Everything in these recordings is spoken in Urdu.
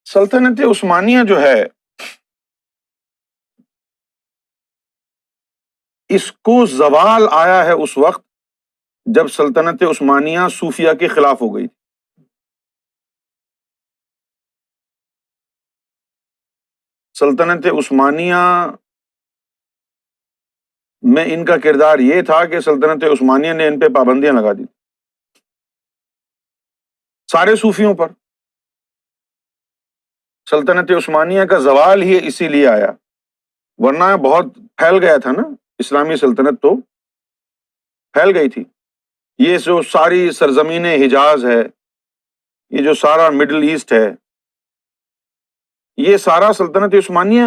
سلطنت عثمانیہ جو ہے اس کو زوال آیا ہے اس وقت جب سلطنت عثمانیہ صوفیہ کے خلاف ہو گئی تھی۔ سلطنت عثمانیہ میں ان کا کردار یہ تھا کہ سلطنت عثمانیہ نے ان پہ پابندیاں لگا دی سارے صوفیوں پر۔ سلطنت عثمانیہ کا زوال ہی اسی لیے آیا، ورنہ بہت پھیل گیا تھا نا، اسلامی سلطنت تو پھیل گئی تھی۔ یہ جو ساری سرزمین حجاز ہے، یہ جو سارا مڈل ایسٹ ہے، یہ سارا سلطنت عثمانیہ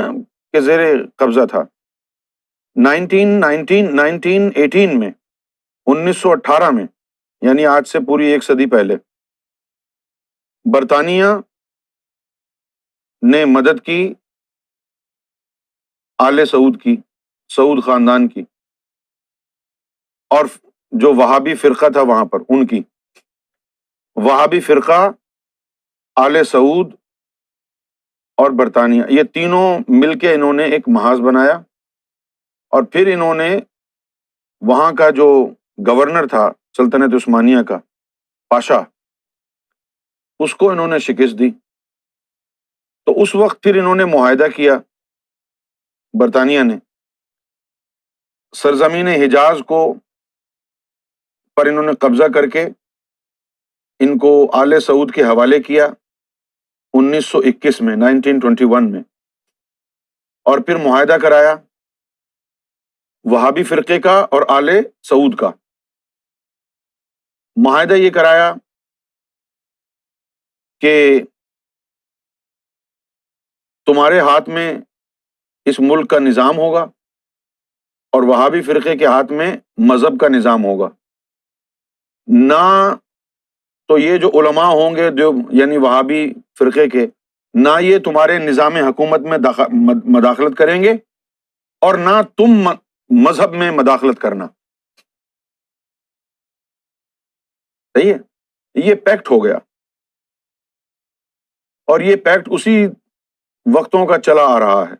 کے زیر قبضہ تھا۔ 1918 میں 1918 میں یعنی آج سے پوری ایک صدی پہلے برطانیہ نے مدد کی آل سعود کی، سعود خاندان کی، اور جو وہابی فرقہ تھا وہاں پر ان کی، وہابی فرقہ، آل سعود اور برطانیہ، یہ تینوں مل کے انہوں نے ایک محاذ بنایا، اور پھر انہوں نے وہاں کا جو گورنر تھا سلطنت عثمانیہ کا، پاشا، اس کو انہوں نے شکست دی۔ تو اس وقت پھر انہوں نے معاہدہ کیا، برطانیہ نے سرزمین حجاز کو پر انہوں نے قبضہ کر کے ان کو آل سعود کے حوالے کیا 1921 میں، 1921 میں، اور پھر معاہدہ کرایا وہابی فرقے کا اور آل سعود کا۔ معاہدہ یہ کرایا کہ تمہارے ہاتھ میں اس ملک کا نظام ہوگا اور وہابی فرقے کے ہاتھ میں مذہب کا نظام ہوگا، نہ تو یہ جو علماء ہوں گے جو یعنی وہابی فرقے کے، نہ یہ تمہارے نظام حکومت میں مداخلت کریں گے، اور نہ تم مذہب میں مداخلت کرنا۔ صحیح ہے، یہ پیکٹ ہو گیا، اور یہ پیکٹ اسی وقتوں کا چلا آ رہا ہے۔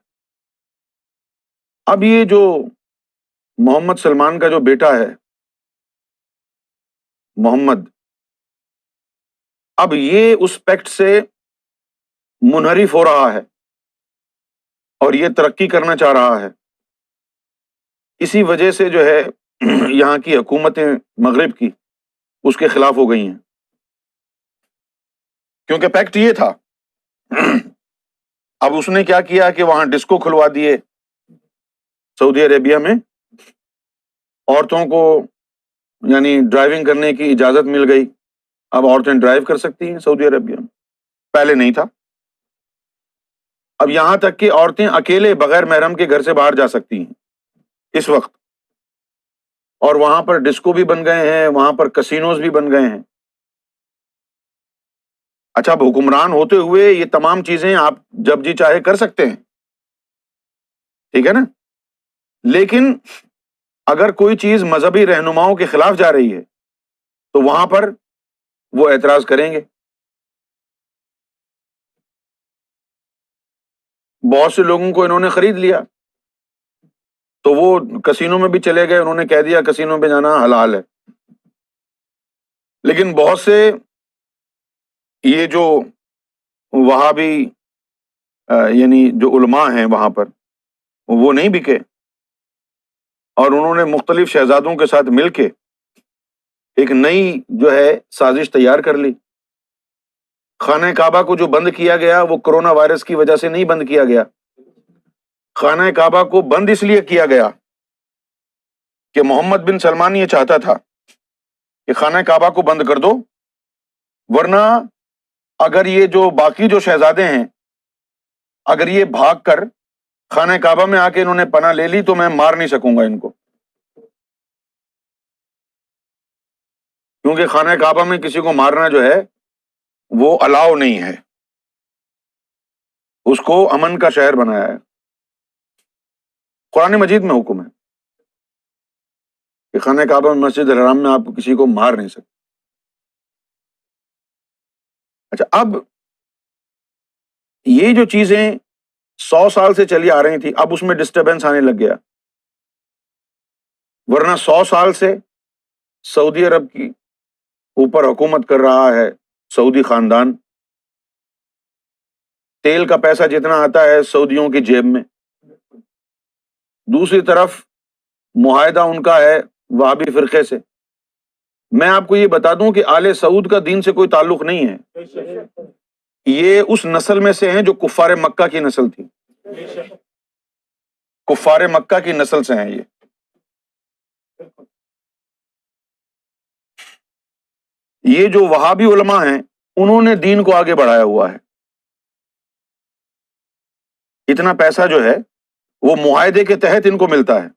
اب یہ جو محمد سلمان کا جو بیٹا ہے محمد، اب یہ اس پیکٹ سے منحرف ہو رہا ہے اور یہ ترقی کرنا چاہ رہا ہے۔ اسی وجہ سے جو ہے یہاں کی حکومتیں مغرب کی اس کے خلاف ہو گئی ہیں، کیونکہ پیکٹ یہ تھا۔ اب اس نے کیا کیا کہ وہاں ڈسکو کھلوا دیے سعودی عربیہ میں، عورتوں کو یعنی ڈرائیونگ کرنے کی اجازت مل گئی، اب عورتیں ڈرائیو کر سکتی ہیں سعودی عربیہ میں، پہلے نہیں تھا۔ اب یہاں تک کہ عورتیں اکیلے بغیر محرم کے گھر سے باہر جا سکتی ہیں اس وقت، اور وہاں پر ڈسکو بھی بن گئے ہیں، وہاں پر کسینوز بھی بن گئے ہیں۔ اچھا، اب حکمران ہوتے ہوئے یہ تمام چیزیں آپ جب جی چاہے کر سکتے ہیں، ٹھیک ہے نا، لیکن اگر کوئی چیز مذہبی رہنماؤں کے خلاف جا رہی ہے تو وہاں پر وہ اعتراض کریں گے۔ بہت سے لوگوں کو انہوں نے خرید لیا تو وہ کسینوں میں بھی چلے گئے، انہوں نے کہہ دیا کسینوں پہ جانا حلال ہے، لیکن بہت سے یہ جو وہابی یعنی جو علماء ہیں وہاں پر وہ نہیں بکے، اور انہوں نے مختلف شہزادوں کے ساتھ مل کے ایک نئی جو ہے سازش تیار کر لی۔ خانہ کعبہ کو جو بند کیا گیا وہ کرونا وائرس کی وجہ سے نہیں بند کیا گیا، خانہ کعبہ کو بند اس لیے کیا گیا کہ محمد بن سلمان یہ چاہتا تھا کہ خانہ کعبہ کو بند کر دو، ورنہ اگر یہ جو باقی جو شہزادے ہیں اگر یہ بھاگ کر خانہ کعبہ میں آ کے انہوں نے پناہ لے لی تو میں مار نہیں سکوں گا ان کو، کیونکہ خانہ کعبہ میں کسی کو مارنا جو ہے وہ الاؤ نہیں ہے، اس کو امن کا شہر بنایا ہے۔ قرآن مجید میں حکم ہے کہ خانہ کعبہ میں مسجد الحرام میں آپ کسی کو مار نہیں سکتے۔ اچھا، اب یہ جو چیزیں 100 سال سے چلی آ رہی تھی، اب اس میں ڈسٹربینس آنے لگ گیا، ورنہ 100 سال سے سعودی عرب کی اوپر حکومت کر رہا ہے سعودی خاندان، تیل کا پیسہ جتنا آتا ہے سعودیوں کی جیب میں، دوسری طرف معاہدہ ان کا ہے وہابی فرقے سے۔ میں آپ کو یہ بتا دوں کہ آل سعود کا دین سے کوئی تعلق نہیں ہے، یہ اس نسل میں سے ہیں جو کفار مکہ کی نسل تھی، کفار مکہ کی نسل سے ہیں یہ جو وہابی علماء ہیں انہوں نے دین کو آگے بڑھایا ہوا ہے، اتنا پیسہ جو ہے وہ معاہدے کے تحت ان کو ملتا ہے۔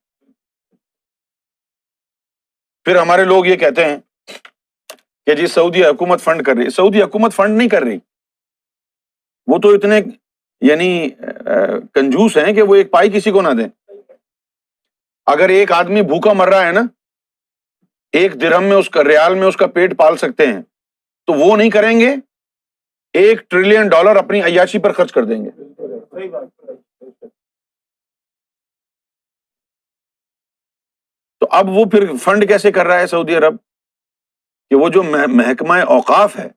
پھر ہمارے لوگ یہ کہتے ہیں کہ جی سعودی حکومت فنڈ کر رہی ہے، سعودی حکومت فنڈ نہیں کر رہی، وہ تو اتنے یعنی کنجوس ہیں کہ وہ ایک پائی کسی کو نہ دیں۔ اگر ایک آدمی بھوکا مر رہا ہے نا، 1 درہم میں اس کا، ریال میں اس کا پیٹ پال سکتے ہیں، تو وہ نہیں کریں گے، $1 ٹریلین اپنی عیاشی پر خرچ کر دیں گے۔ تو اب وہ پھر فنڈ کیسے کر رہا ہے سعودی عرب کہ وہ جو محکمہ اوقاف ہے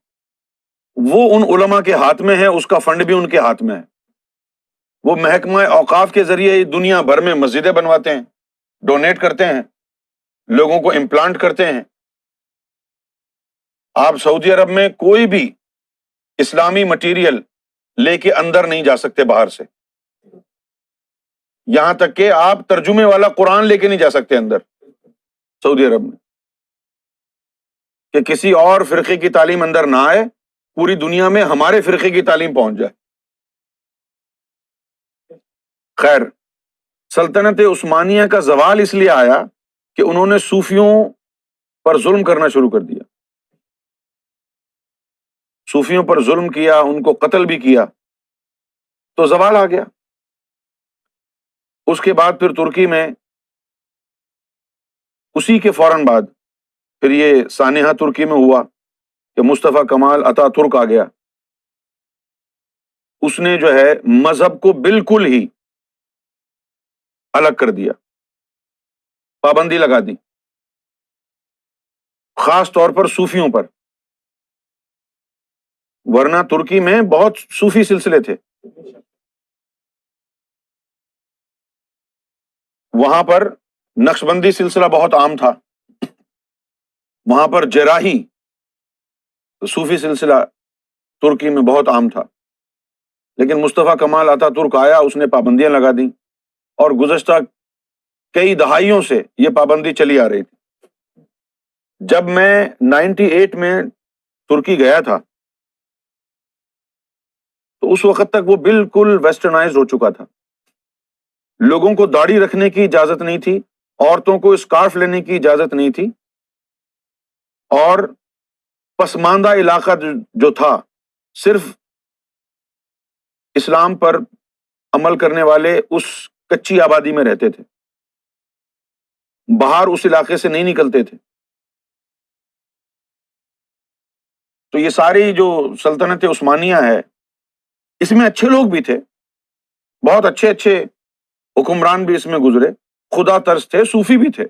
وہ ان علماء کے ہاتھ میں ہے، اس کا فنڈ بھی ان کے ہاتھ میں ہے، وہ محکمہ اوقاف کے ذریعے دنیا بھر میں مسجدیں بنواتے ہیں، ڈونیٹ کرتے ہیں، لوگوں کو امپلانٹ کرتے ہیں۔ آپ سعودی عرب میں کوئی بھی اسلامی مٹیریل لے کے اندر نہیں جا سکتے باہر سے، یہاں تک کہ آپ ترجمے والا قرآن لے کے نہیں جا سکتے اندر سعودی عرب میں، کہ کسی اور فرقے کی تعلیم اندر نہ آئے، پوری دنیا میں ہمارے فرقے کی تعلیم پہنچ جائے۔ خیر، سلطنت عثمانیہ کا زوال اس لیے آیا کہ انہوں نے صوفیوں پر ظلم کرنا شروع کر دیا، صوفیوں پر ظلم کیا، ان کو قتل بھی کیا، تو زوال آ گیا۔ اس کے بعد پھر ترکی میں اسی کے فوراً بعد پھر یہ سانحہ ترکی میں ہوا کہ مصطفیٰ کمال اتا ترک آ گیا، اس نے جو ہے مذہب کو بالکل ہی الگ کر دیا، پابندی لگا دی، خاص طور پر صوفیوں پر، ورنہ ترکی میں بہت صوفی سلسلے تھے، وہاں پر نقشبندی سلسلہ بہت عام تھا، وہاں پر جراحی صوفی سلسلہ ترکی میں بہت عام تھا، لیکن مصطفیٰ کمال اتا ترک آیا، اس نے پابندیاں لگا دیں، اور گزشتہ کئی دہائیوں سے یہ پابندی چلی آ رہی تھی۔ جب میں 98 میں ترکی گیا تھا تو اس وقت تک وہ بالکل ویسٹرنائز ہو چکا تھا، لوگوں کو داڑھی رکھنے کی اجازت نہیں تھی، عورتوں کو اسکارف لینے کی اجازت نہیں تھی، اور پسماندہ علاقہ جو تھا صرف اسلام پر عمل کرنے والے اس کچی آبادی میں رہتے تھے، باہر اس علاقے سے نہیں نکلتے تھے۔ تو یہ ساری جو سلطنت عثمانیہ ہے اس میں اچھے لوگ بھی تھے، بہت اچھے اچھے حکمران بھی اس میں گزرے، خدا ترس تھے، صوفی بھی تھے،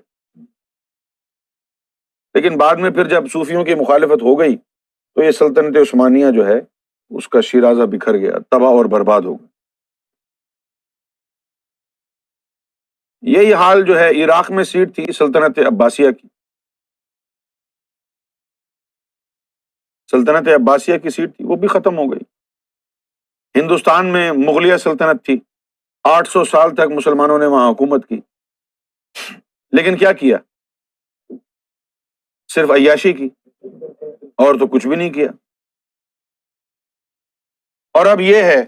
لیکن بعد میں پھر جب صوفیوں کی مخالفت ہو گئی تو یہ سلطنت عثمانیہ جو ہے اس کا شیرازہ بکھر گیا، تباہ اور برباد ہو گیا۔ یہی حال جو ہے عراق میں سیٹ تھی سلطنت عباسیہ کی، سلطنت عباسیہ کی سیٹ تھی، وہ بھی ختم ہو گئی۔ ہندوستان میں مغلیہ سلطنت تھی، 800 سال تک مسلمانوں نے وہاں حکومت کی، لیکن کیا کیا؟ صرف عیاشی کی، اور تو کچھ بھی نہیں کیا۔ اور اب یہ ہے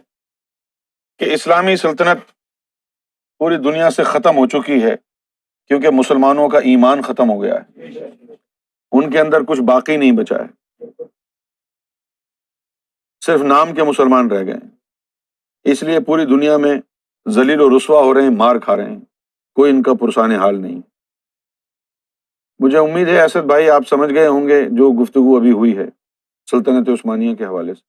کہ اسلامی سلطنت پوری دنیا سے ختم ہو چکی ہے، کیونکہ مسلمانوں کا ایمان ختم ہو گیا ہے، ان کے اندر کچھ باقی نہیں بچا ہے، صرف نام کے مسلمان رہ گئے ہیں، اس لیے پوری دنیا میں ذلیل و رسوا ہو رہے ہیں، مار کھا رہے ہیں، کوئی ان کا پرسان حال نہیں۔ مجھے امید ہے اسد بھائی آپ سمجھ گئے ہوں گے جو گفتگو ابھی ہوئی ہے سلطنت عثمانیہ کے حوالے سے۔